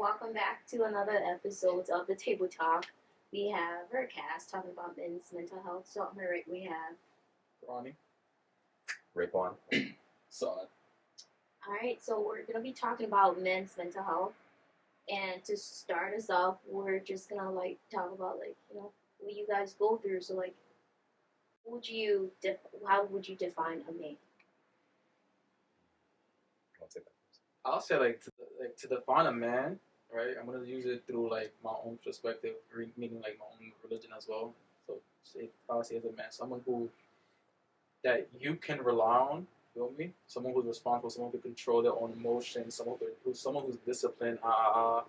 welcome back to another episode of the Table Talk. We have our cast talking about men's mental health. So on my right we have Ronnie. Raekwon. Solid. Alright, so we're gonna be talking about men's mental health. And to start us off, we're just gonna talk about what you guys go through. So how would you define a man? I'll take that first. I'll say to define a man, right? I'm gonna use it through like my own perspective, meaning like my own religion as well. So I'll say as a man, someone who that you can rely on. Feel me? Someone who's responsible, someone who can control their own emotions, someone who's disciplined. You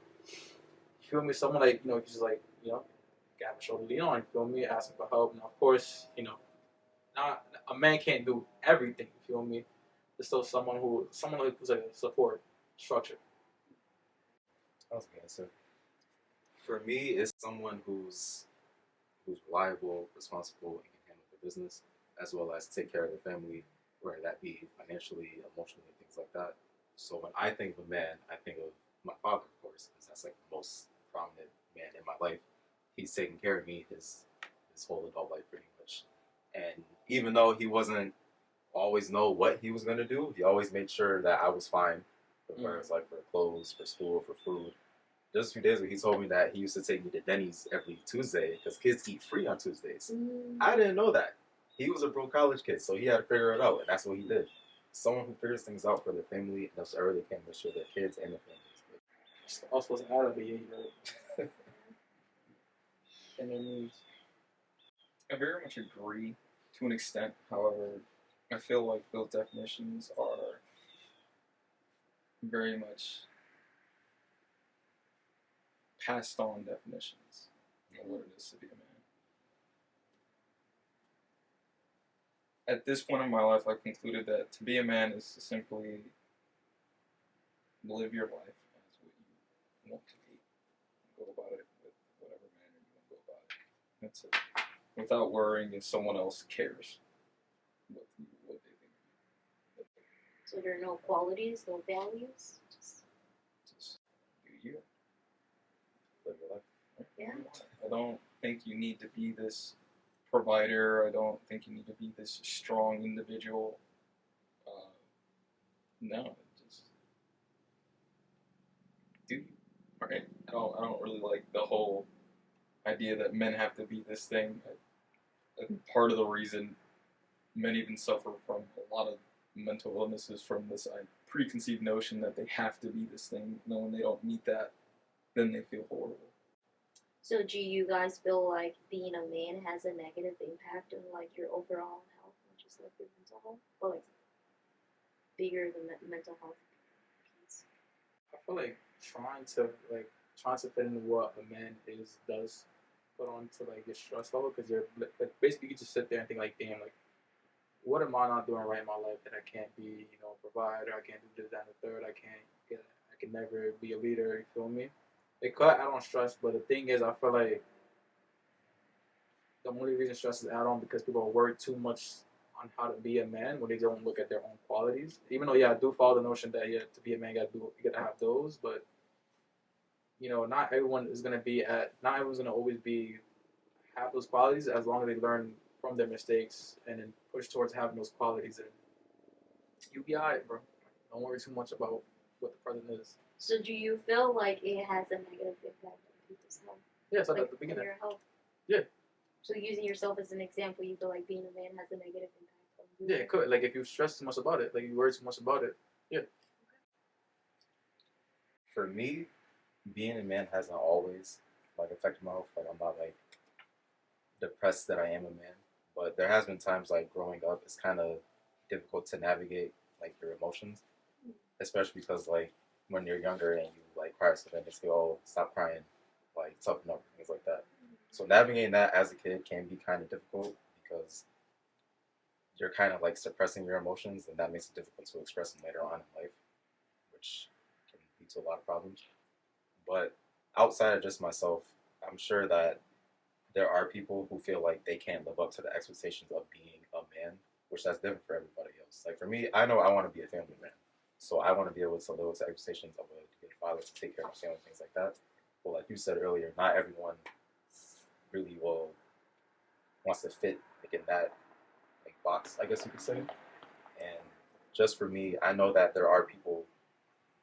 feel me? Someone just got a shoulder to lean on. You feel me? Asking for help, and of course, not a man can't do everything. You feel me? There's still someone who's like a support structure. That was a good answer. For me, it's someone who's reliable, responsible, and can handle their business, as well as take care of their family, whether that be financially, emotionally, things like that. So when I think of a man, I think of my father, of course, because that's like the most prominent man in my life. He's taking care of me his whole adult life pretty much. And even though he wasn't always know what he was gonna do, he always made sure that I was fine. As far as like for clothes, for school, for food. Just a few days ago, he told me that he used to take me to Denny's every Tuesday because kids eat free on Tuesdays. I didn't know that. He was a broke college kid, so he had to figure it out, and that's what he did. Someone who figures things out for their family and does everything they can to make sure their kids and their families. I was supposed to add a behavior and their needs. I very much agree to an extent. However, I feel like those definitions are very much passed on definitions of what it is to be a man. At this point in my life, I've concluded that to be a man is to simply live your life as what you want to be. Go about it with whatever manner you want to go about it. That's it. Without worrying if someone else cares what they think. So there are no qualities, no values? Just do you. Live your life. Yeah. I don't think you need to be this provider. I don't think you need to be this strong individual. No, just do you. Right? I don't really like the whole idea that men have to be this thing. I think part of the reason men even suffer from a lot of mental illnesses from this preconceived notion that they have to be this thing. And when they don't meet that, then they feel horrible. So do you guys feel like being a man has a negative impact on your overall health, not just your mental health, or bigger than the mental health piece? I feel like trying to fit into what a man does put on to your stress level, because you're basically you just sit there and think damn, what am I not doing right in my life that I can't be a provider, I can't do this, that, and the third, I can never be a leader. You feel me? It could add on stress, but the thing is, I feel like the only reason stress is add on because people work too much on how to be a man when they don't look at their own qualities. Even though, I do follow the notion that to be a man, you gotta have those, but not everyone's gonna always have those qualities as long as they learn from their mistakes and then push towards having those qualities. And you'll be alright, bro. Don't worry too much about what the present is. So do you feel like it has a negative impact on people's health? Yeah, so at the beginning. Your health? Yeah. So using yourself as an example, you feel like being a man has a negative impact on you? Yeah, it could. If you stress too much about it, you worry too much about it. Yeah. For me, being a man hasn't always affected my health. I'm not depressed that I am a man, but there has been times growing up, it's kind of difficult to navigate your emotions, especially because when you're younger and you cry or something, they say, "Oh, stop crying, toughen up," things like that. So navigating that as a kid can be kind of difficult because you're kind of suppressing your emotions, and that makes it difficult to express them later on in life, which can lead to a lot of problems. But outside of just myself, I'm sure that there are people who feel like they can't live up to the expectations of being a man, which that's different for everybody else. For me, I know I want to be a family man, so I want to be able to live up to expectations of a good father to take care of my family, things like that. But like you said earlier, not everyone really wants to fit like in that like box, I guess you could say. And just for me, I know that there are people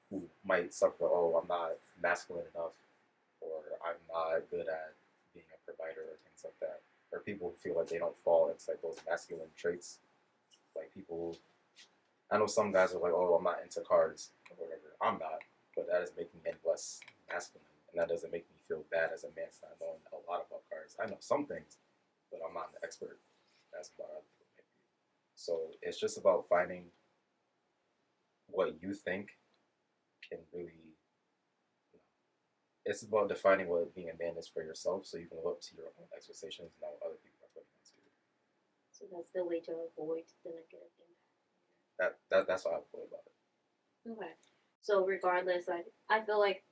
who might suffer, oh, I'm not masculine enough, or I'm not good at being a provider, or things like that. Or people who feel like they don't fall into like those masculine traits. Like people, I know some guys are like, oh, I'm not into cars or whatever. I'm not, but that doesn't make me any less masculine, and that doesn't make me feel bad as a man for not knowing a lot about cars. I know some things, but I'm not an expert. That's about other people maybe. So it's just about finding what you think can really, you know, it's about defining what being a man is for yourself, so you can live up to your own expectations and not what other people are putting onto you. So that's the way to avoid the negative impact. That's how I feel about it. Okay. So regardless, like I feel like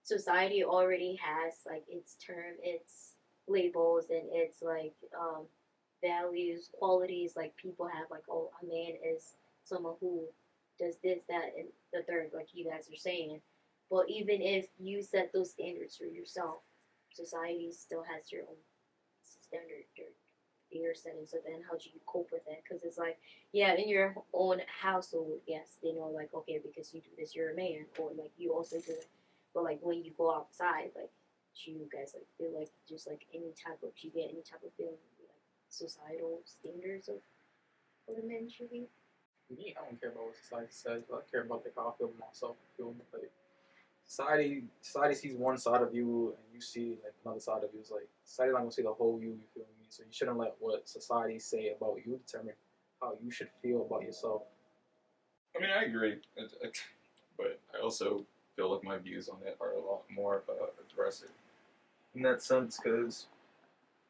society already has like its term, its labels, and its like values, qualities. Like people have like, oh, a man is someone who does this, that, and the third, like you guys are saying. But even if you set those standards for yourself, society still has your own standard your setting. So then how do you cope with it? Because it's like, yeah, in your own household, yes, they know like, okay, because you do this, you're a man, or like you also do it. But like when you go outside, like do you guys like feel like just like any type of, do you get any type of feeling like societal standards of what a man should be? Me, I don't care about what society says, but I care about like how I feel myself. Like society sees one side of you, and you see like another side of you. It's like society's not gonna see the whole you. You feel me? So you shouldn't let what society say about you determine how you should feel about yourself. I mean, I agree, but I also feel like my views on it are a lot more aggressive in that sense. Because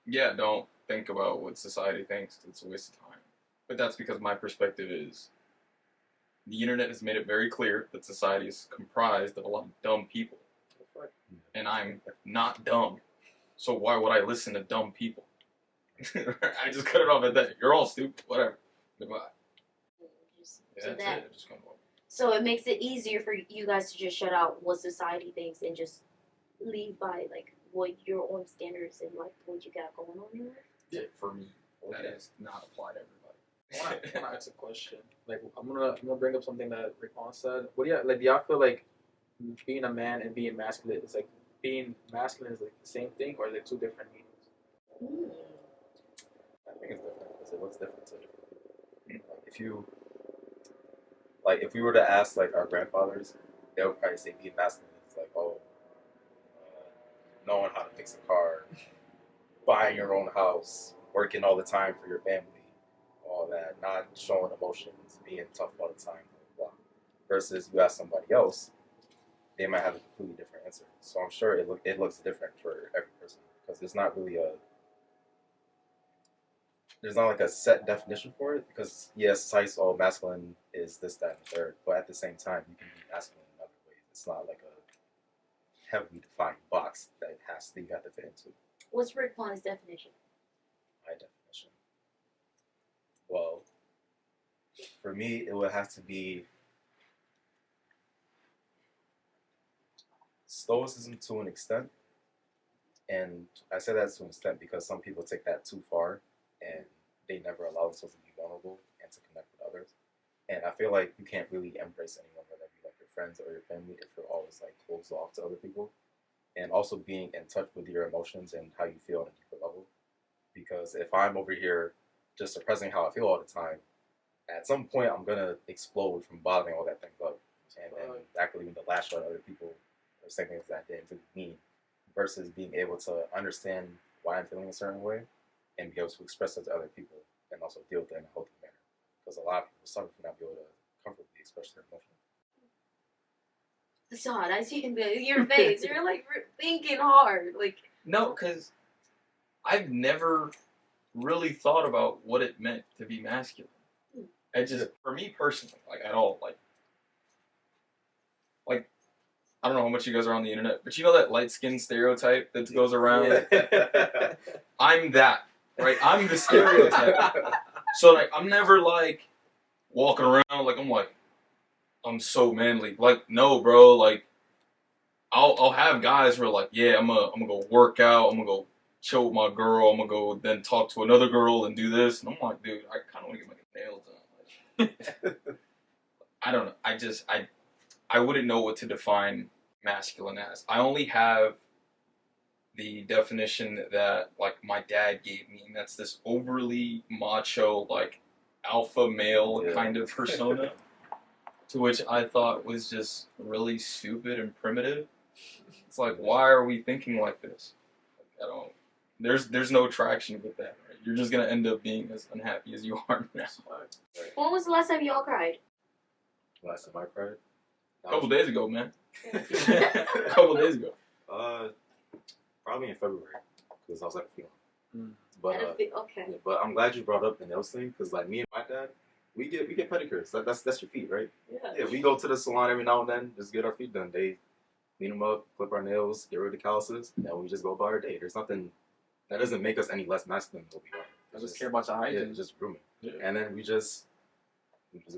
yeah, don't think about what society thinks. 'Cause it's a waste of time. But that's because my perspective is the internet has made it very clear that society is comprised of a lot of dumb people. And I'm not dumb. So why would I listen to dumb people? I just cut it off at that. You're all stupid. Whatever. Goodbye. Yeah, So that's that, it. Just come on. so it makes it easier for you guys to just shut out what society thinks and just lead by like what your own standards and like what you got going on in life. Yeah, for me, that Okay. is not apply to everybody. I want to ask a question. Like I'm gonna bring up something that Raekwon said. What do you like? Do y'all feel like being a man and being masculine is like being masculine is like the same thing, or is it two different meanings? I think it's different because it looks different to different people. If we were to ask like our grandfathers, they would probably say being masculine is like, oh, knowing how to fix a car, buying your own house, working all the time for your family, all that, not showing emotions, being tough all the time, blah, blah. Versus you ask somebody else, they might have a completely different answer. So I'm sure it looks different for every person because there's not like a set definition for it. Because yes, society's all masculine is this, that, and the third, but at the same time, you can be masculine in other ways. It's not like a heavily defined box that you have to fit into. What's Raekwon's definition? My definition. Well, for me, it would have to be stoicism to an extent. And I say that to an extent because some people take that too far and they never allow themselves to be vulnerable and to connect with others. And I feel like you can't really embrace anyone, whether it be like your friends or your family, if you're always like closed off to other people. And also being in touch with your emotions and how you feel on a deeper level. Because if I'm over here just suppressing how I feel all the time, at some point I'm gonna explode from bottling all that things up, and that could lead to lash out at other people or say things that didn't really mean. Versus being able to understand why I'm feeling a certain way and be able to express it to other people and also deal with it in a healthy manner. Because a lot of people suffer from not being able to comfortably express their emotions. Sean, I see in your face. You're like thinking hard. Like No, because I've never really thought about what it meant to be masculine. It just, for me personally, like at all, like I don't know how much you guys are on the internet, but you know that light skin stereotype that goes around? Yeah. I'm that, right? I'm the stereotype. So like I'm never like walking around like I'm so manly. Like no, bro, like I'll have guys who are like, yeah, I'm gonna go work out, I'm gonna go chill with my girl, I'm gonna go then talk to another girl and do this, and I'm like, dude, I kind of want to get my nails done. Like, I don't know. I wouldn't know what to define masculine as. I only have the definition that like my dad gave me, and that's this overly macho, like alpha male kind of persona, to which I thought was just really stupid and primitive. It's like, why are we thinking like this? Like, I don't. There's no traction with that. Right? You're just gonna end up being as unhappy as you are now. When was the last time y'all cried? Last time I cried? A couple days ago, man. A couple days ago. Probably in February, because I was at a funeral. Okay. Yeah, but I'm glad you brought up the nails thing, because like me and my dad, we get pedicures. That's your feet, right? Yeah. We go to the salon every now and then, just get our feet done. They clean them up, clip our nails, get rid of the calluses, and then we just go about our day. There's nothing that doesn't make us any less masculine than we are. I just care about your hygiene. Yeah, just grooming. Yeah. And then we just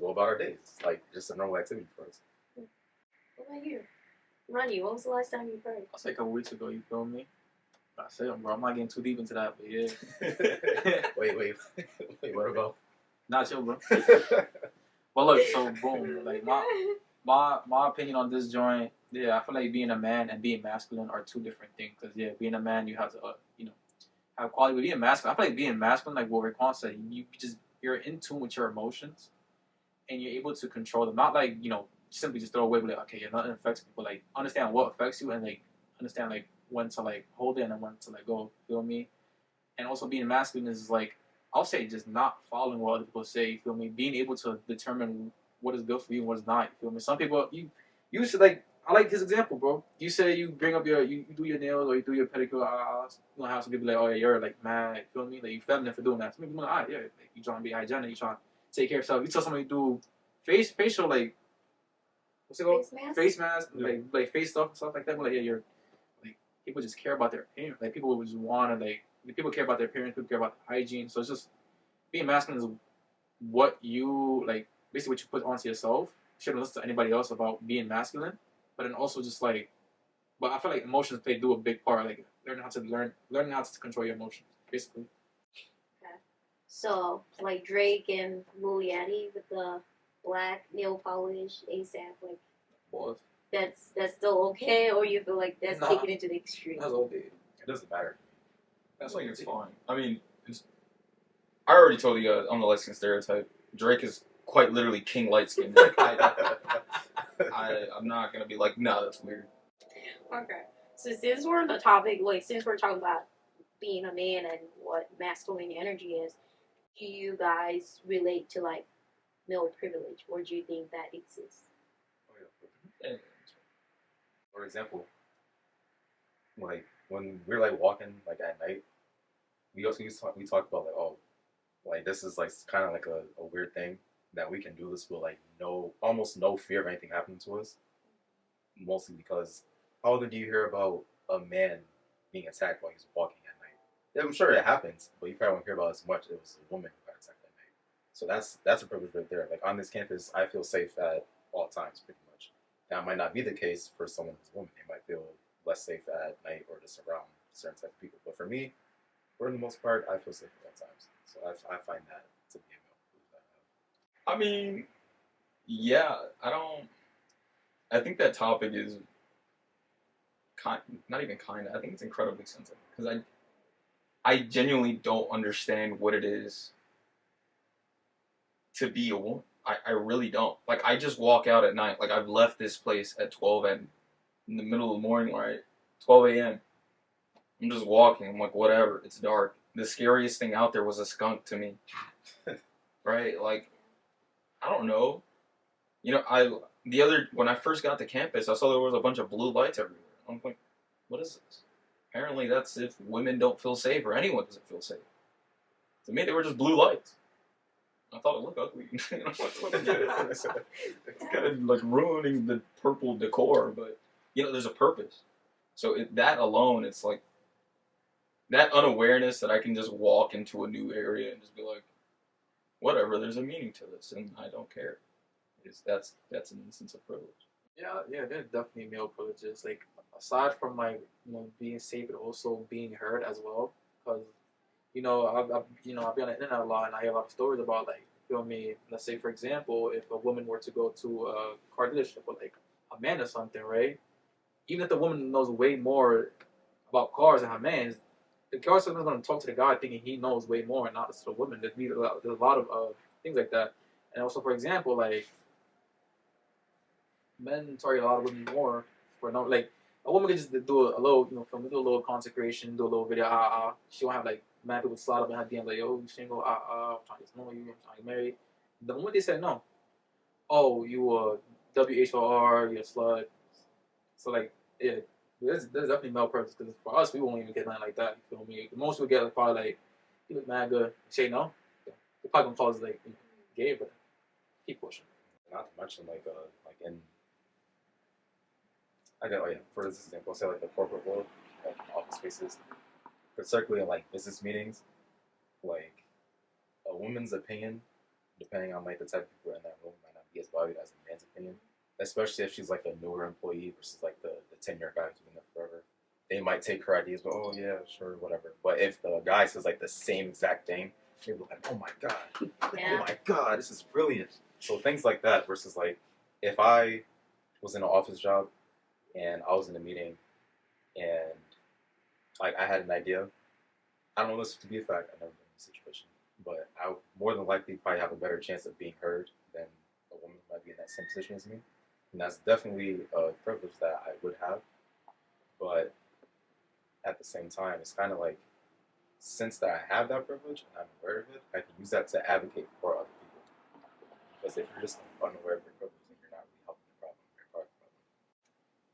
go about our days. It's like just a normal activity for us. What about you? Ronnie, when was the last time you cried? I'll say a couple weeks ago, you feel me? I said, bro, I'm not getting too deep into that, but yeah. wait, what about? Not chill, bro. Well, look, so boom, like my opinion on this joint, yeah, I feel like being a man and being masculine are two different things. Cause yeah, being a man, you have to, have quality. But being masculine, I feel like being masculine, like what Raekwon said, you're in tune with your emotions, and you're able to control them. Not like simply just throw away, but like, okay, yeah, nothing affects me, but like understand what affects you and like understand like when to like hold it and when to let go. Feel me? And also being masculine is like, I'll say just not following what other people say. You feel me? Being able to determine what is good for you and what is not. You feel me? Some people you should like. I like his example, bro. You say you bring up you do your nails or you do your pedicure. You know how some people like, oh yeah, you're like mad. You feel me? Like you feminine for doing that. Some people like, yeah, like, you trying to be hygienic. You trying to take care of yourself. You tell somebody to do facial like. What's it called? Face mask, like face stuff and stuff like that. But like, yeah, you're like people just care about their appearance. Like people would just want to like people care about their appearance. People care about the hygiene. So it's just being masculine is what you like, basically what you put onto yourself. You shouldn't listen to anybody else about being masculine. But then also just like, but I feel like emotions do a big part. Like learning how to control your emotions, basically. Okay. So like Drake and Lil Yachty with the black nail polish ASAP, like Boys. That's still okay, or you feel like that's taken it to the extreme? That's okay. It doesn't matter. That's like it's fine. I mean, I already told you guys on the light skin stereotype. Drake is quite literally king light skin. Like, I'm not gonna be like, no, that's weird. Okay. So since we're on the topic, like since we're talking about being a man and what masculine energy is, do you guys relate to like male privilege, or do you think that exists? Oh, yeah. For example, like when we're like walking like at night, we talk about like, oh, like this is like kind of like a weird thing that we can do this with like almost no fear of anything happening to us. Mostly because how often do you hear about a man being attacked while he's walking at night? Yeah, I'm sure it happens, but you probably won't hear about it as much. It was a woman who got attacked at night. So that's a privilege right there. Like on this campus, I feel safe at all times, pretty much. That might not be the case for someone who's a woman. They might feel less safe at night or just around certain types of people. But for me, for the most part, I feel safe at all times. So I find that to be a male. I mean, yeah, I think that topic is not even kind of. I think it's incredibly sensitive because I genuinely don't understand what it is to be a woman. I really don't. Like, I just walk out at night. Like, I've left this place at 12 in the middle of the morning, right? 12 a.m. I'm just walking. I'm like, whatever. It's dark. The scariest thing out there was a skunk to me. Right? Like, I don't know. You know, when I first got to campus, I saw there was a bunch of blue lights everywhere. I'm like, what is this? Apparently that's if women don't feel safe or anyone doesn't feel safe. To me, they were just blue lights. I thought it looked ugly. It's kind of like ruining the purple decor, but there's a purpose. So that alone, it's like that unawareness that I can just walk into a new area and just be like, whatever, there's a meaning to this, and I don't care. That's an instance of privilege. Yeah, there's definitely male privileges. Like aside from like being safe, but also being heard as well. Because I've been on the internet a lot, and I hear a lot of stories about like, you feel me. Let's say, for example, if a woman were to go to a car dealership with like a man or something, right? Even if the woman knows way more about cars than her man, the car salesman is going to talk to the guy thinking he knows way more, and not to the woman. There's a lot of things like that, and also, for example, like men target a lot of women more for no like a woman could just do a little, do a little consecration, do a little video, She won't have like mad people slide up in her DM like, yo, you single, I'm trying to get to know you, I'm trying to get married. The moment they said no, oh, you a WHOR, you're a slut. So like, yeah, there's definitely male purpose because for us, we won't even get nothing like that. You feel me? The most we get is probably like, you look mad good. Say no, they probably gonna call us like gay, but keep pushing. Not to mention like in I got for this example, say like the corporate world, like office spaces, particularly in like business meetings, like a woman's opinion, depending on like the type of people in that room, might not be as valued as a man's opinion. Especially if she's like a newer employee versus like the 10-year guy who's been there forever. They might take her ideas, but oh yeah, sure, whatever. But if the guy says like the same exact thing, they'll be like, oh my god, Yeah. oh my god, this is brilliant. So things like that versus like if I was in an office job and I was in a meeting and like I had an idea, I don't know this to be a fact. I've never been in a situation, but I would more than likely probably have a better chance of being heard than a woman who might be in that same position as me. And that's definitely a privilege that I would have. But at the same time, it's kind of like, since that I have that privilege and I'm aware of it, I can use that to advocate for other people. Because if you're just unaware of your privilege, then you're not really helping the problem. You're part of the problem.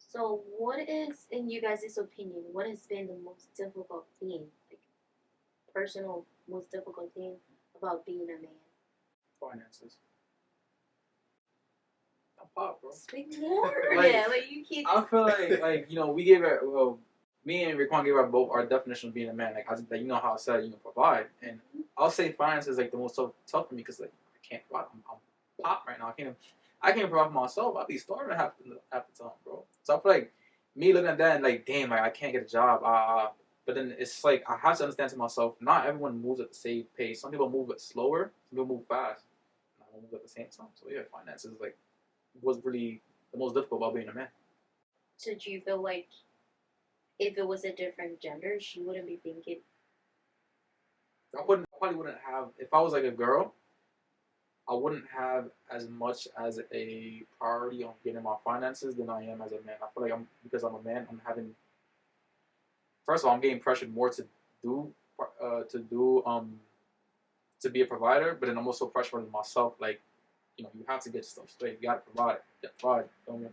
So, what is, in you guys' opinion, what has been the most difficult thing, like personal most difficult thing about being a man? Finances. I'm pop, bro. Speak more. Like, Yeah, like you keep. I feel like we gave it. Well, me and Raekwon gave our both our definition of being a man. Like how I said, provide, and I'll say finance is like the most tough for me because like I can't provide. I'm pop right now. I can't provide for myself. I'll be starving half the time, bro. So I feel like me looking at that and like, damn, like I can't get a job. But then it's like I have to understand to myself, not everyone moves at the same pace. Some people move it slower. Some people move fast. And I move at the same time. So yeah, finances like was really the most difficult about being a man. So do you feel like if it was a different gender, she wouldn't be thinking? I probably wouldn't have, if I was like a girl, I wouldn't have as much as a priority on getting my finances than I am as a man. I feel like because I'm a man, I'm having, first of all, I'm getting pressured more to do, to be a provider, but then I'm also pressuring myself, like, you have to get stuff straight. You gotta provide. You gotta provide. Don't you?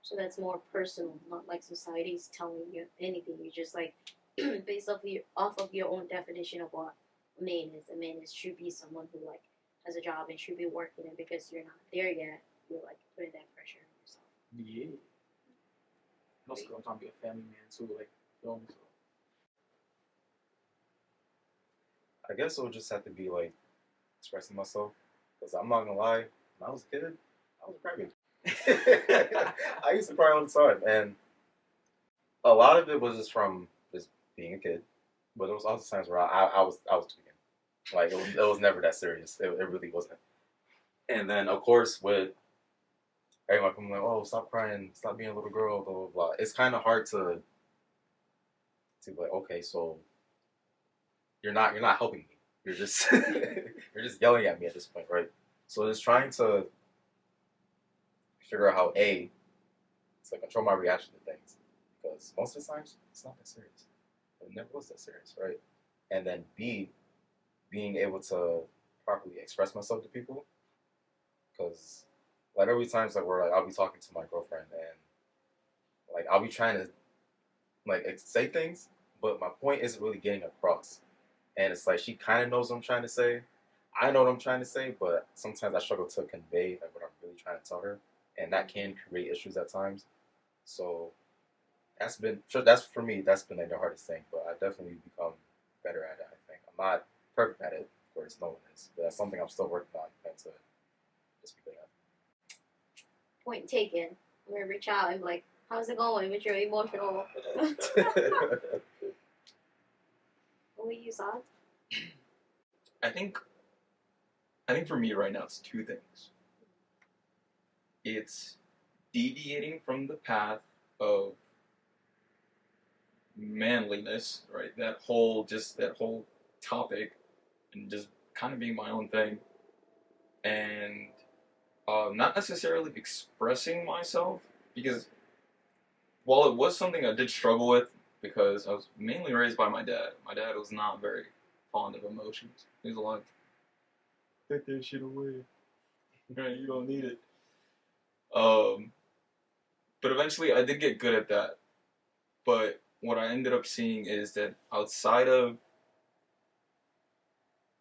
So that's more personal, not like society's telling you anything. You just like based off of your own definition of what a man is. A man should be someone who like has a job and should be working, and because you're not there yet, you're like putting that pressure on yourself. Yeah. Also, I'm trying to be a family man too, like, So. I guess it would just have to be like expressing myself. Because I'm not gonna lie, when I was a kid, I was crying. I used to cry all the time, and a lot of it was just from just being a kid. But there was also times where I was tweaking. Like it was never that serious. It really wasn't. And then of course with everyone coming like, oh, stop crying, stop being a little girl, blah blah blah. It's kind of hard to be like, okay, so you're not helping me. You're just you're just yelling at me at this point, right? So it's trying to figure out how to control my reaction to things, because most of the times it's not that serious. It never was that serious, right? And then B, being able to properly express myself to people, because like there'll be times like where like I'll be talking to my girlfriend and like I'll be trying to like say things, but my point isn't really getting across, and it's like she kind of knows what I'm trying to say. I know what I'm trying to say, but sometimes I struggle to convey like what I'm really trying to tell her, and that can create issues at times. So that's for me. That's been like the hardest thing, but I definitely become better at it. I think I'm not perfect at it, of course, no one is, but that's something I'm still working on. That's to just be good at. Point taken. I'm gonna reach out and be like, How's it going with your emotional? What you saw? I think for me right now it's two things. It's deviating from the path of manliness, right? That whole topic, and just kind of being my own thing, and not necessarily expressing myself, because while it was something I did struggle with, because I was mainly raised by my dad. My dad was not very fond of emotions. He was like, "Take that shit away. Right, you don't need it." But eventually I did get good at that. But what I ended up seeing is that outside of,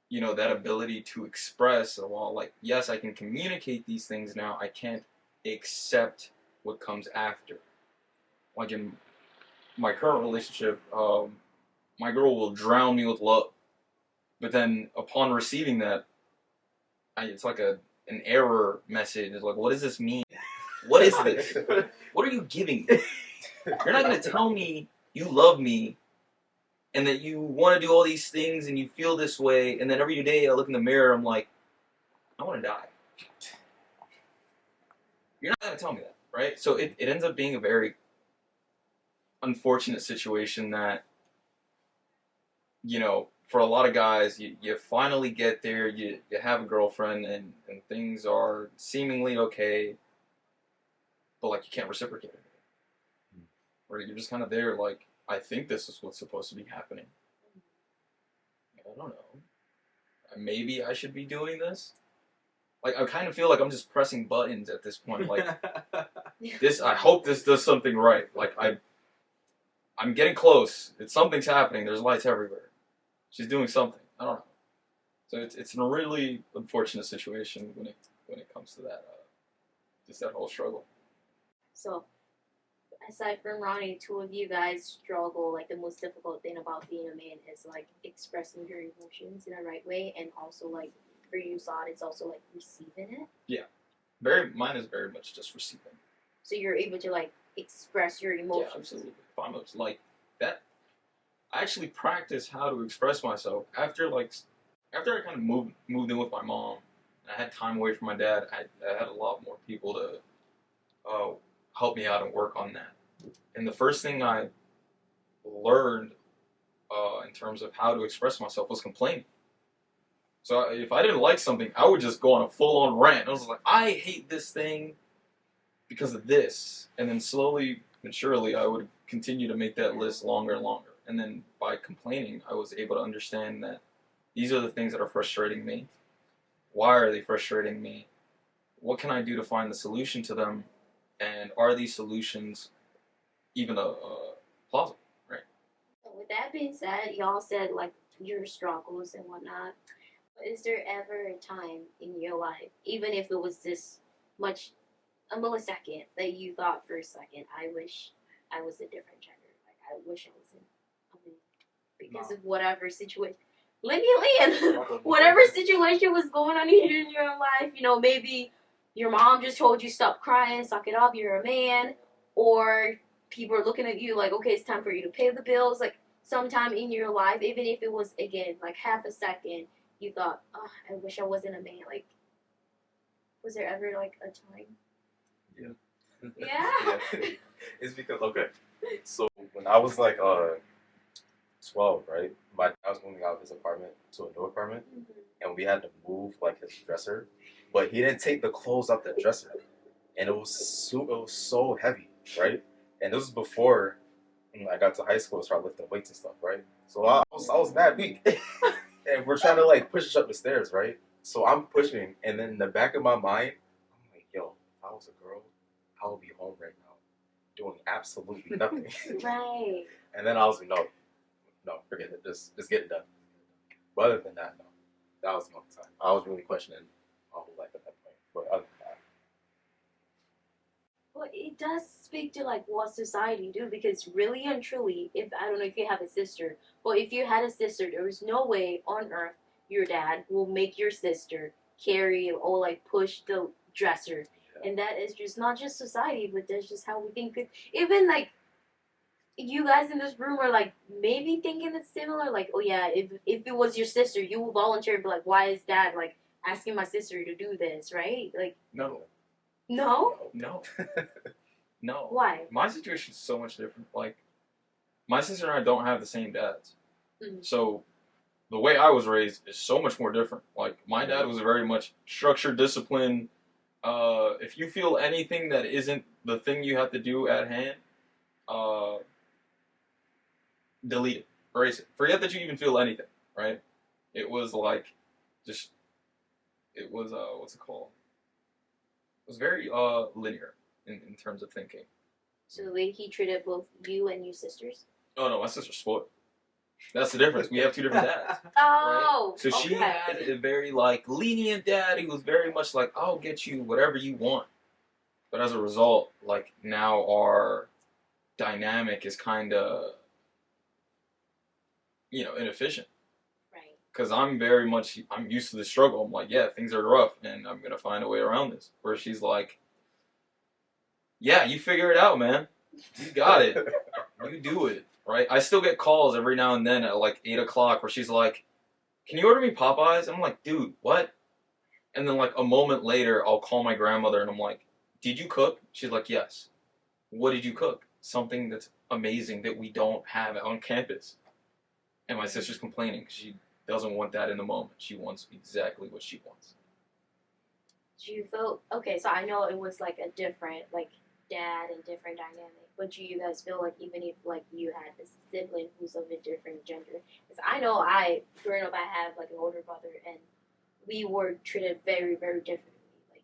that ability to express, while, like, yes, I can communicate these things now, I can't accept what comes after. Like in my current relationship, my girl will drown me with love. But then upon receiving that, it's like an error message. It's like, what does this mean? What is this? What are you giving me? You're not going to tell me you love me and that you want to do all these things and you feel this way, and then every day I look in the mirror, I'm like, I want to die. You're not going to tell me that, right? So it ends up being a very unfortunate situation that, for a lot of guys, you finally get there, you have a girlfriend, and things are seemingly okay, but, like, you can't reciprocate it. Or you're just kind of there, like, I think this is what's supposed to be happening. I don't know. Maybe I should be doing this. Like, I kind of feel like I'm just pressing buttons at this point. Like, I hope this does something right. Like, I'm getting close. Something's happening. There's lights everywhere. She's doing something. I don't know. So it's a really unfortunate situation when it comes to that, just that whole struggle. So, aside from Ronnie, two of you guys struggle. Like, the most difficult thing about being a man is, like, expressing your emotions in the right way, and also, like, for you, Saad, it's also, like, receiving it. Yeah. Mine is very much just receiving. So you're able to, like, express your emotions. Yeah, absolutely. If I'm like that, I actually practice how to express myself after I kind of moved in with my mom. And I had time away from my dad. I had a lot more people to help me out and work on that. And the first thing I learned in terms of how to express myself was complaining. So if I didn't like something, I would just go on a full-on rant. I was like, I hate this thing because of this. And then slowly and surely, I would continue to make that list longer and longer. And then by complaining, I was able to understand that these are the things that are frustrating me. Why are they frustrating me? What can I do to find the solution to them? And are these solutions even plausible, right? With that being said, y'all said, like, your struggles and whatnot. But is there ever a time in your life, even if it was this much, a millisecond, that you thought for a second, I wish I was a different gender. Like, I wish I wasn't a man. Because of whatever situation. Whatever situation was going on in your life, maybe your mom just told you stop crying, suck it up, you're a man, or people are looking at you like, okay, it's time for you to pay the bills. Like, sometime in your life, even if it was, again, like half a second, you thought, oh, I wish I wasn't a man. Like, was there ever, like, a time? Yeah. Yeah? It's because, okay, so when I was like 12, right, my dad was moving out of his apartment to a new apartment, and we had to move, like, his dresser, but he didn't take the clothes out the dresser, and it was so heavy, right? And this was before I got to high school and started lifting weights and stuff, right? So I was mad weak, and we're trying to, like, push up the stairs, right? So I'm pushing, and then in the back of my mind, I'm like, yo, if I was a girl, I would be home right now doing absolutely nothing. Right. And then I was like, no, forget it. Just get it done. But other than that, no. That was the only time. I was really questioning my whole life at that point. But other than that. Well, it does speak to, like, what society do, because really and truly, I don't know if you have a sister, but if you had a sister, there is no way on earth your dad will make your sister carry or, like, push the dresser. And that is just not just society, but that's just how we think. Even like you guys in this room are like maybe thinking it's similar. Like, oh yeah, if it was your sister, you would volunteer. Be like, why is dad like asking my sister to do this, right? Like, No. no, No. No. why? My situation is so much different. Like, my sister and I don't have the same dads. Mhm. So, the way I was raised is so much more different. Like, my dad was very much structured, discipline. If you feel anything that isn't the thing you have to do at hand, delete it, erase it. Forget that you even feel anything, right? It was like, just, it was, what's it called? It was very, linear in terms of thinking. So the way he treated both you and your sisters. Oh no, my sister's spoiled. That's the difference. We have two different dads. Oh, Right? So she had a very like lenient dad. He was very much like, I'll get you whatever you want. But as a result, like now our dynamic is kind of, inefficient. Right. Because I'm used to the struggle. I'm like, yeah, things are rough, and I'm gonna find a way around this. Where she's like, yeah, you figure it out, man. You got it. You do it. Right? I still get calls every now and then at like 8 o'clock where she's like, can you order me Popeyes? I'm like, dude, what? And then like a moment later, I'll call my grandmother and I'm like, did you cook? She's like, yes. What did you cook? Something that's amazing that we don't have on campus. And my sister's complaining because she doesn't want that in the moment. She wants exactly what she wants. Do you feel okay? So I know it was like a different like dad and different dynamic, but do you guys feel like even if like you had a sibling who's of a different gender? Because I know growing up, I have like an older brother, and we were treated very very differently, like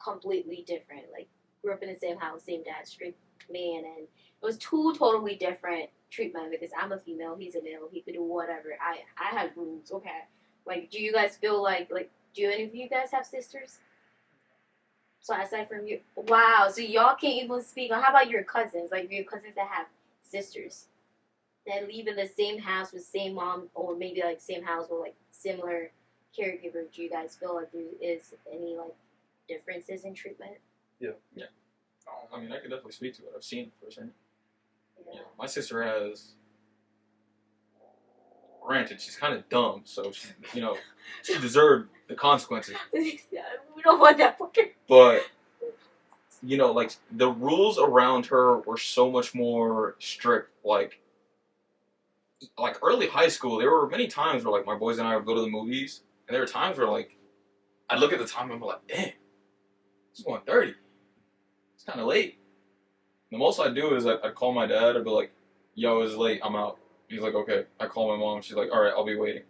completely different. Like grew up in the same house, same dad, straight man, and it was two totally different treatment because I'm a female, he's a male, he could do whatever. I had rules, okay. Like, do you guys feel like do any of you guys have sisters? So aside from you, wow. So y'all can't even speak on. How about your cousins? Like your cousins that have sisters that live in the same house with same mom, or maybe like same house with like similar caregiver. Do you guys feel like there is any like differences in treatment? Yeah. I mean, I could definitely speak to it. I've seen it firsthand. Yeah. Yeah. My sister has. Granted, she's kind of dumb, so she, she deserved the consequences. We don't want that fucking. But like the rules around her were so much more strict. Like early high school, there were many times where like my boys and I would go to the movies, and there were times where like I'd look at the time and I'm like, damn, it's 1:30. It's kind of late. The most I'd do is I'd call my dad. I'd be like, yo, it's late. I'm out. He's like, okay. I call my mom. She's like, all right, I'll be waiting.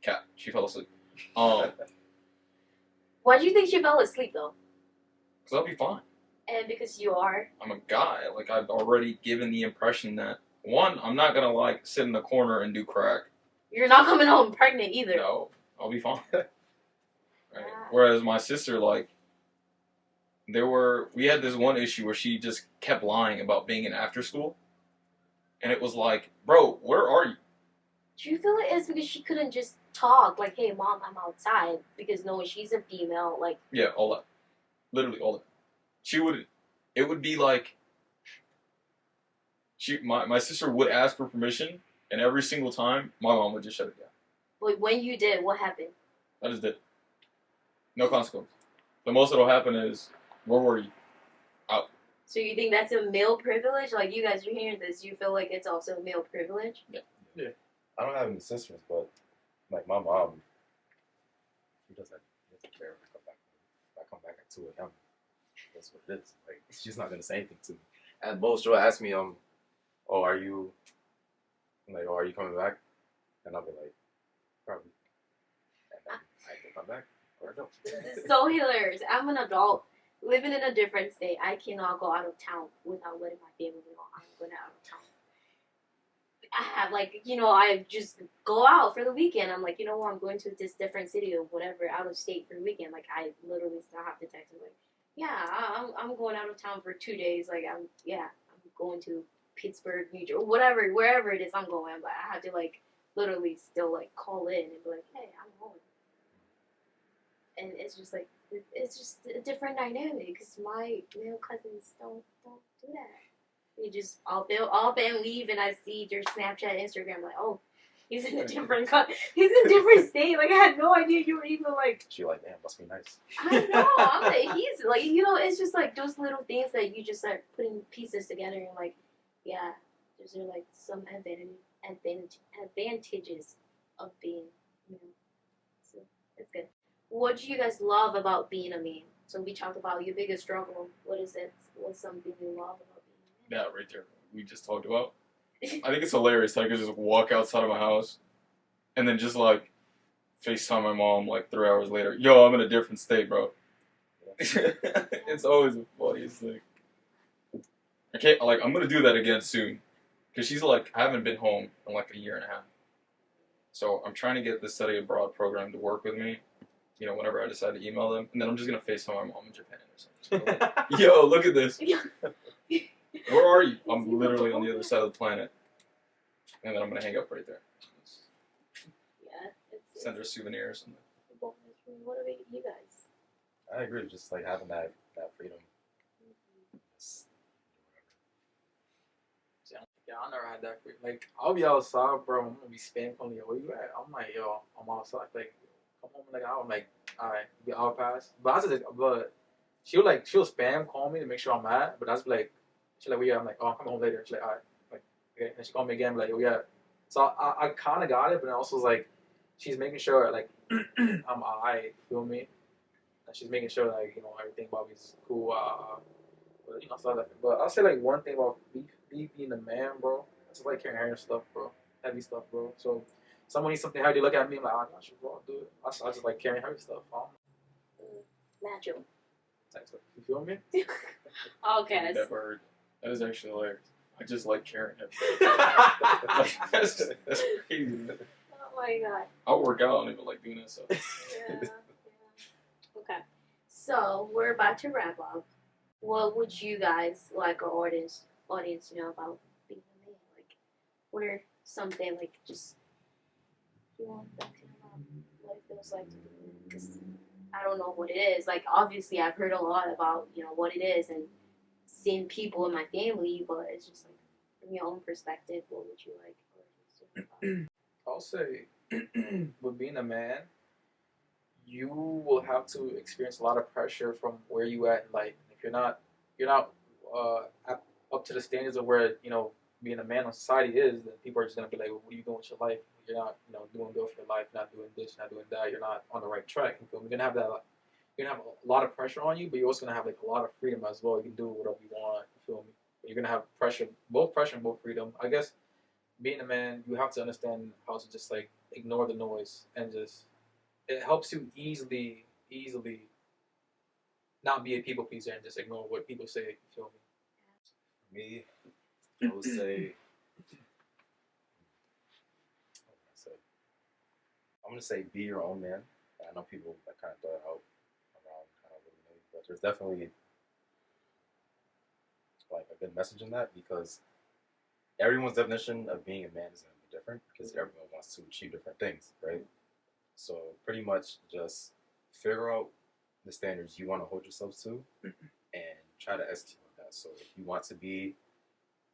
Cat. She fell asleep. Why do you think she fell asleep though? Because I'll be fine. And because you are. I'm a guy. Like I've already given the impression that one, I'm not gonna like sit in the corner and do crack. You're not coming home pregnant either. No, I'll be fine. Right. Yeah. Whereas my sister, like, we had this one issue where she just kept lying about being in after school. And it was like, bro, where are you? Do you feel like it's because she couldn't just talk, like, hey, mom, I'm outside? Because, no, she's a female, like... Yeah, all that. Literally all that. It would be like, my sister would ask for permission, and every single time, my mom would just shut it down. But when you did, what happened? I just did. No consequence. The most that'll happen is, where were you? Out. So you think that's a male privilege? Like, you guys are hearing this, you feel like it's also a male privilege? Yeah. I don't have any sisters, but like my mom, she does that. Care when I come back. If I come back at 2 a.m., that's what it is. Like she's not gonna say anything to me. At most, she'll ask me, oh, are you? I'm like, oh, are you coming back? And I'll be like, probably. And then I can come back or I don't. This is so hilarious. I'm an adult living in a different state. I cannot go out of town without letting my family know I'm going out of town. I have I just go out for the weekend. I'm like, I'm going to this different city or whatever, out of state for the weekend. Like, I literally still have to text them, like, yeah, I'm going out of town for 2 days. Like, I'm going to Pittsburgh, New Jersey, or whatever, wherever it is I'm going. But I have to, like, literally still, like, call in and be like, hey, I'm home. And it's just like, it's just a different dynamic. Because my male cousins don't do that. They just they'll up and leave, and I see their Snapchat, Instagram, like, oh, he's in a different he's in a different state. Like I had no idea you were even like. She like, man, must be nice. I know. I'm like, he's like, you know, it's just like those little things that you just start putting pieces together and like, yeah, there's like some advantages of being, you know, so it's good. What do you guys love about being a man? So we talked about your biggest struggle. What is it? What's something you love about being a man? That right there, we just talked about. I think it's hilarious that I could just walk outside of my house and then just like FaceTime my mom like 3 hours later. Yo, I'm in a different state, bro. It's always the funniest thing. I can't, like, I'm gonna do that again soon. Because she's like, I haven't been home in like a year and a half. So I'm trying to get the study abroad program to work with me, you know, whenever I decide to email them. And then I'm just gonna FaceTime my mom in Japan or something. So like, yo, look at this. Where are you? I'm literally on the other side of the planet. And then I'm gonna hang up right there. Yeah, Send her a souvenir or something. What about you guys? I agree. Just like having that freedom. Just Yeah, I never had that freedom. Like, I'll be outside, bro. I'm gonna be spam calling you. Where you at? I'm like, yo, I'm outside. Like, come home, like, I'm like, alright, I'll pass. But I said, but she'll spam call me to make sure I'm at. But that's like, she's like, where you at? I'm like, oh, I'm coming home later. She's like, alright, like, okay. And she called me again, like, oh yeah. So I kind of got it, but it also was like, she's making sure like I'm alright. Feel me? And she's making sure like you know everything about me is cool. But you know, stuff like that. But I'll say like one thing about being a man, bro. It's like carrying heavy stuff, bro. Heavy stuff, bro. So someone needs something heavy, look at me, I'm like, oh, I got you, bro. I'll do it. I just like carrying heavy stuff. Macho. Type stuff. You feel me? Okay. I've never heard. That is actually hilarious. I just like carrying it. That's crazy. Oh my god. I'll work out. I don't even like doing that stuff. Yeah. Okay. So we're about to wrap up. What would you guys like our audience to know about being a man? Like, what are something like just you want them to know about what it feels like to be? Because I don't know what it is. Like, obviously, I've heard a lot about what it is and seen people in my family, but it's just like from your own perspective, what would you like our audience to know about? I'll say with being a man, you will have to experience a lot of pressure from where you at in life. If you're not up to the standards of where being a man in society is, then people are just gonna be like, well, "What are you doing with your life? You're not doing good for your life. You're not doing this. You're not doing that. You're not on the right track." You feel me? You're gonna have that. You're gonna have a lot of pressure on you, but you're also gonna have like a lot of freedom as well. You can do whatever you want. You feel me? But you're gonna have both pressure and both freedom. I guess being a man, you have to understand how to just like ignore the noise and just it helps you easily not be a people pleaser and just ignore what people say. You feel me, I would say, I'm gonna say be your own man. I know people that kind of throw it out around kind of willy-nilly, but there's definitely like a good message in that because everyone's definition of being a man is gonna be different because everyone wants to achieve different things, right? So pretty much just figure out the standards you want to hold yourselves to and try to execute that. So if you want to be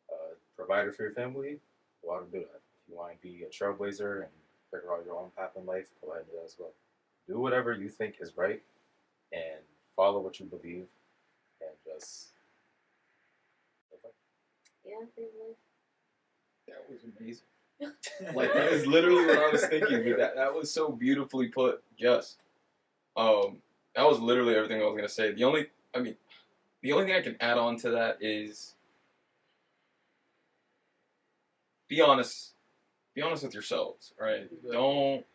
a provider for your family, go out and do that. If you want to be a trailblazer and figure out your own path in life, go ahead and do that as well. Do whatever you think is right and follow what you believe and just Yeah, pretty much. That was amazing. Like that is literally what I was thinking. Dude. That was so beautifully put. Yes. That was literally everything I was gonna say. The only thing I can add on to that is be honest. Be honest with yourselves, right? Don't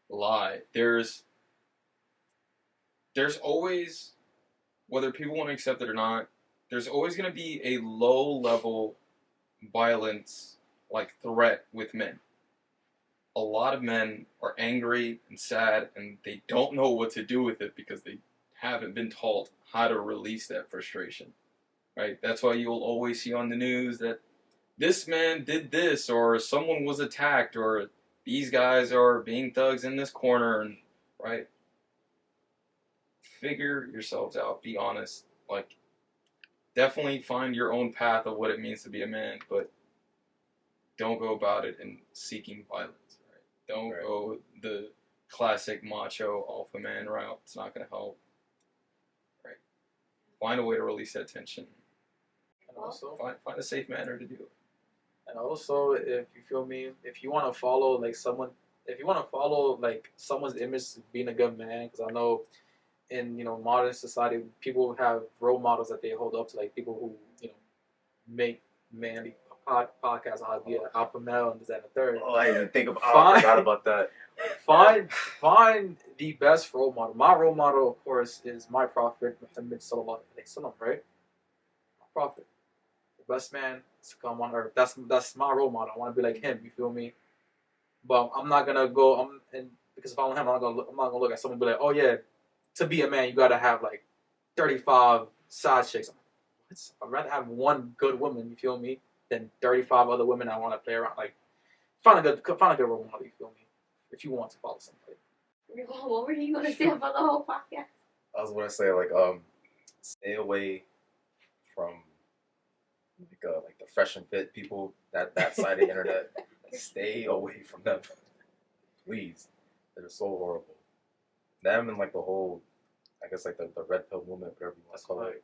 lie. There's always, whether people want to accept it or not, there's always gonna be a low level violence like threat with men. A lot of men are angry and sad and they don't know what to do with it because they haven't been taught how to release that frustration, right? That's why you'll always see on the news that this man did this or someone was attacked or these guys are being thugs in this corner, and right? figure yourselves out. Be honest. Like, definitely find your own path of what it means to be a man, but don't go about it in seeking violence. Right? Don't go the classic macho alpha man route. It's not going to help. Right? Find a way to release that tension. And also, Find a safe manner to do it. and also, if you feel me, if you want to follow like someone, if you want to follow like someone's image of being a good man, because I know in modern society, people have role models that they hold up to, like people who make manly podcasts on how to be an alpha male and this and the third. Oh, I didn't think about. I forgot about that. Find the best role model. My role model, of course, is my prophet Muhammad sallallahu alaihi wasallam, right? My prophet, the best man to come on earth. That's my role model. I want to be like him. You feel me? But I'm not gonna go. Because if I follow him, I'm not gonna look at someone and be like, oh yeah, to be a man, you gotta have like 35 side chicks. I'd rather have one good woman, you feel me, than 35 other women I want to play around. Like, find a good role model, you feel me, if you want to follow somebody. What were you gonna say about the whole podcast? I was gonna say stay away from like the fresh and fit people, that side of the internet. Stay away from them, please. They're so horrible. Them and like the whole, I guess like the red pill movement, whatever you want to call it.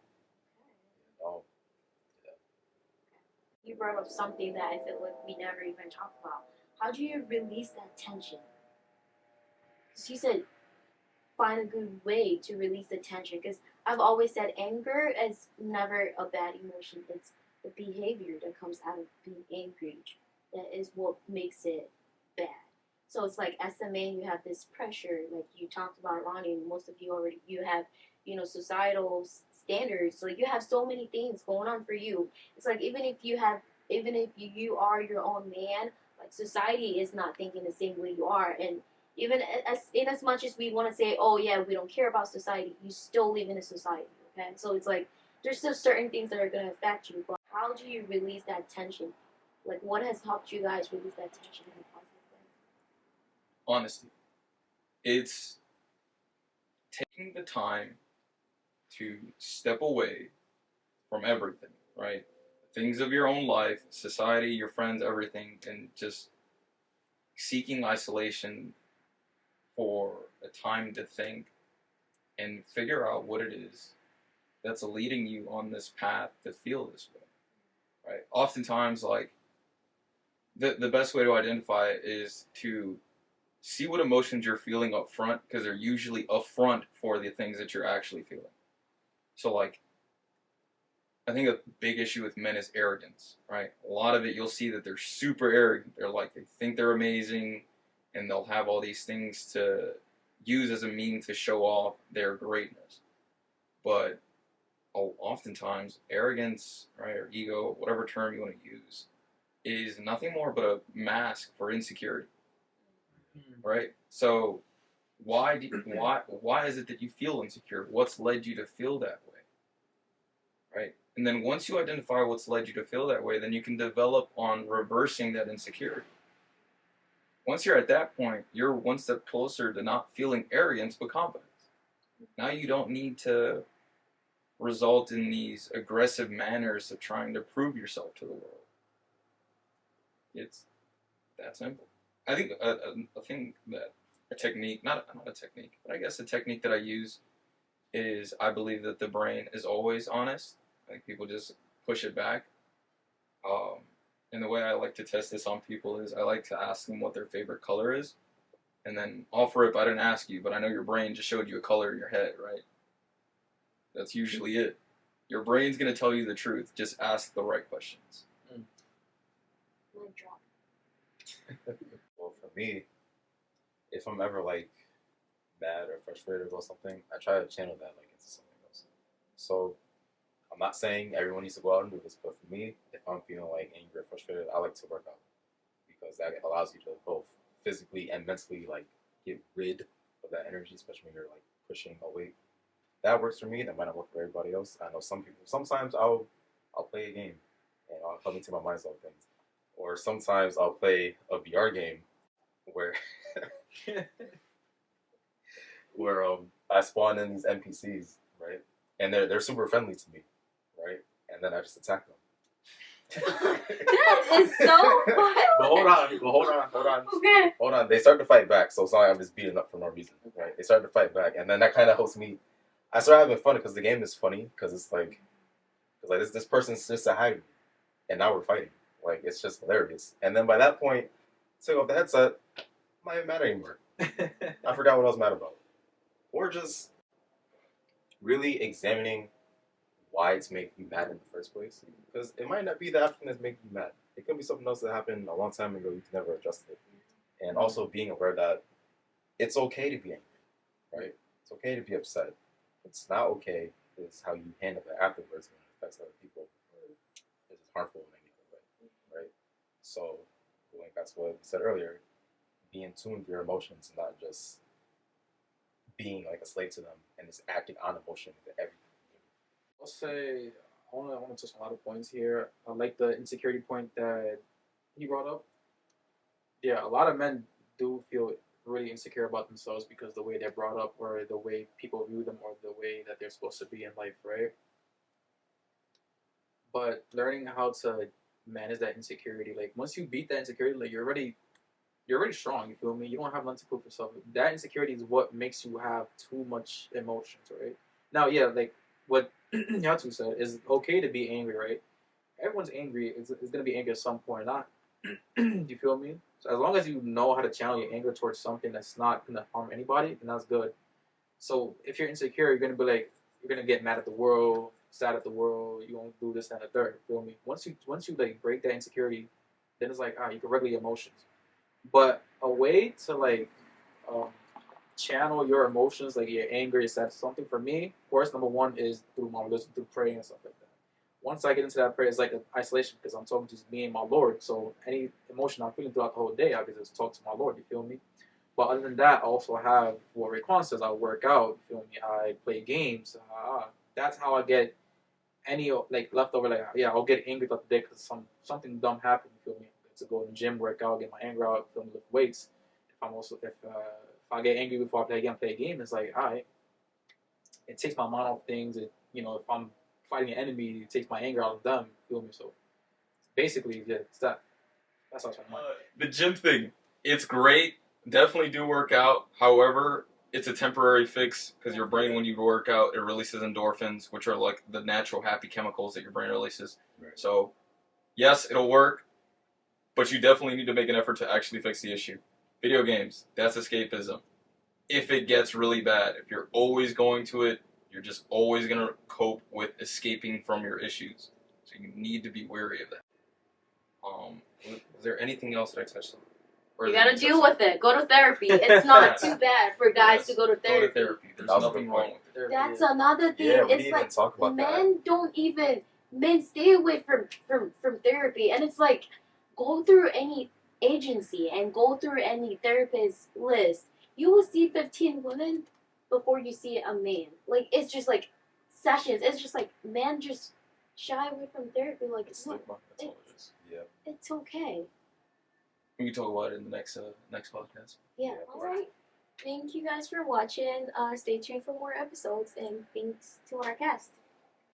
You brought up something that I feel like we never even talked about. How do you release that tension? Because you said find a good way to release the tension. Because I've always said anger is never a bad emotion. It's the behavior that comes out of being angry that is what makes it bad. So it's like as a man, you have this pressure, like you talked about, Ronnie. And most of you already, you have societal standards. So you have so many things going on for you. It's like even if you are your own man, like society is not thinking the same way you are, and even as much as we want to say, oh yeah, we don't care about society, you still live in a society. Okay, so it's like there's still certain things that are going to affect you. But how do you release that tension? Like, what has helped you guys release that tension in a positive way? Honesty. It's taking the time to step away from everything, right? Things of your own life, society, your friends, everything, and just seeking isolation for a time to think and figure out what it is that's leading you on this path to feel this way, right? Oftentimes, like, the best way to identify it is to see what emotions you're feeling up front, because they're usually up front for the things that you're actually feeling. So, like, I think a big issue with men is arrogance, right? A lot of it, you'll see that they're super arrogant. They're like, they think they're amazing, and they'll have all these things to use as a means to show off their greatness. But oftentimes, arrogance, right, or ego, whatever term you want to use, is nothing more but a mask for insecurity, right? So why is it that you feel insecure? What's led you to feel that way, right? And then once you identify what's led you to feel that way, then you can develop on reversing that insecurity. Once you're at that point, you're one step closer to not feeling arrogance but confidence. Now you don't need to result in these aggressive manners of trying to prove yourself to the world. It's that simple. I think a thing that a technique, not a technique, but I guess a technique that I use is I believe that the brain is always honest. Like, people just push it back. And the way I like to test this on people is I like to ask them what their favorite color is, and then off rip, I didn't ask you, but I know your brain just showed you a color in your head, right? That's usually it. Your brain's gonna tell you the truth. Just ask the right questions. Mic drop. Well, for me, if I'm ever like mad or frustrated about something, I try to channel that like into something else. So I'm not saying everyone needs to go out and do this, but for me, if I'm feeling like angry or frustrated, I like to work out, because that allows you to both physically and mentally like get rid of that energy, especially when you're like pushing a weight. That works for me. That might not work for everybody else. I know some people. Sometimes I'll play a game and I'll come into my mindset of things, or sometimes I'll play a VR game where where I spawn in these NPCs, right? And they're super friendly to me, right? And then I just attack them. That is so violent. But hold on. Okay. Hold on. They start to fight back, so it's not like I'm just beating up for no reason, right? They start to fight back, and then that kind of helps me. I start having fun because the game is funny because it's like this person's just ahead of me, and now we're fighting. Like it's just hilarious. And then by that point, take off the headset. I'm not even mad anymore. I forgot what I was mad about. Or just really examining why it's making you mad in the first place. Because it might not be the action that's making you mad. It could be something else that happened a long time ago you never adjusted it. And also being aware that it's okay to be angry, right? It's okay to be upset. What's not okay is how you handle it afterwards when it affects other people or is harmful in any other way, right? So going back to what we said earlier, be in tune with your emotions and not just being like a slave to them and just acting on emotion with everything. I'll say I want to touch on a lot of points here. I like the insecurity point that he brought up. Yeah, a lot of men do feel really insecure about themselves because the way they're brought up or the way people view them or the way that they're supposed to be in life, right? But learning how to manage that insecurity, like once you beat that insecurity, like you're already strong, you feel me? You don't have nothing to prove yourself. That insecurity is what makes you have too much emotions, right? Now, yeah, like what Yatu said, is okay to be angry, right? Everyone's angry. Is going to be angry at some point, not. You feel me? So as long as you know how to channel your anger towards something that's not going to harm anybody, then that's good. So if you're insecure, you're going to be like, you're going to get mad at the world, sad at the world, you won't do this and the third, you feel me? Once you like break that insecurity, then it's like, you can regulate your emotions. But a way to like channel your emotions, like your anger, your sadness, something for me, of course, number one is through my religion, through praying and stuff like that. Once I get into that prayer, it's like an isolation because I'm talking to just me and my Lord. So any emotion I'm feeling throughout the whole day, I can just talk to my Lord. You feel me? But other than that, I also have what Raekwon says. I work out. You feel me? I play games. That's how I get any like leftover. Like I'll get angry throughout the day because something dumb happened. You feel me? To go to the gym, work out, get my anger out, feel me, lift weights. If I get angry before I play a game, it's like alright. It takes my mind off things. If I'm fighting an enemy, it takes my anger out of them. Feel me? So basically, yeah, it's that. That's how I'm The gym thing, it's great. Definitely do work out. However, it's a temporary fix because your brain, when you work out, it releases endorphins, which are like the natural happy chemicals that your brain releases. Right. So, yes, it'll work, but you definitely need to make an effort to actually fix the issue. Video games, that's escapism. If it gets really bad, if you're always going to it, you're just always going to cope with escaping from your issues. So you need to be wary of that. Was there anything else that I touched on? You gotta deal with it. Go to therapy. It's not too bad for guys to go to therapy. Go to therapy. There's nothing wrong with it. That's another thing. Yeah, we it's didn't like even talk about men stay away from therapy, and it's like go through any agency and go through any therapist list. You will see 15 women before you see a man. Like it's just like sessions. It's just like men just shy away from therapy. Like It's stigma. That's all it is. Yeah. it's okay. We can talk about it in the next podcast. Yeah. All right. Thank you guys for watching. Stay tuned for more episodes, and thanks to our cast.